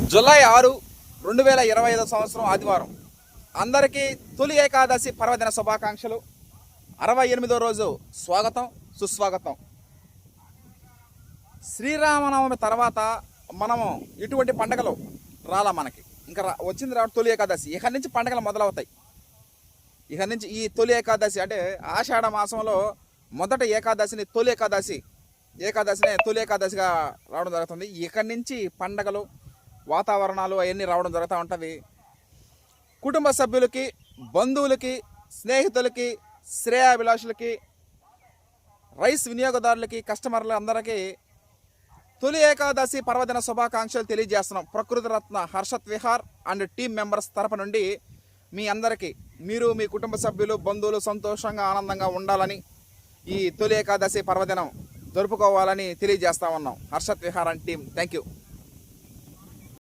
July 6, 2025 సంవత్సరం ఆదివారం. అందరికీ తొలి ఏకాదశి పర్వదిన శుభాకాంక్షలు. 68వ రోజు స్వాగతం సుస్వాగతం. శ్రీరామనవమి తర్వాత మనము ఇటువంటి పండగలు రాలా మనకి. ఇంకా వచ్చింది రావడం తొలి ఏకాదశి. ఇక్కడి నుంచి పండగలు మొదలవుతాయి. ఇక్కడి నుంచి ఈ తొలి ఏకాదశి అంటే ఆషాఢ మాసంలో మొదట ఏకాదశిని తొలి ఏకాదశిగా రావడం జరుగుతుంది. ఇక్కడి నుంచి పండగలు వాతావరణాలు అవన్నీ రావడం జరుగుతూ ఉంటుంది. కుటుంబ సభ్యులకి, బంధువులకి, స్నేహితులకి, శ్రేయాభిలాషులకి, రైస్ వినియోగదారులకి, కస్టమర్లు అందరికీ తొలి ఏకాదశి పర్వదిన శుభాకాంక్షలు తెలియజేస్తున్నాం. Prakruthi Ratna Harshat Vihar and team members తరపు నుండి మీ అందరికీ, మీరు మీ కుటుంబ సభ్యులు, బంధువులు సంతోషంగా ఆనందంగా ఉండాలని, ఈ తొలి ఏకాదశి పర్వదినం జరుపుకోవాలని తెలియజేస్తా ఉన్నాం. Harshad Vihar and team, thank you.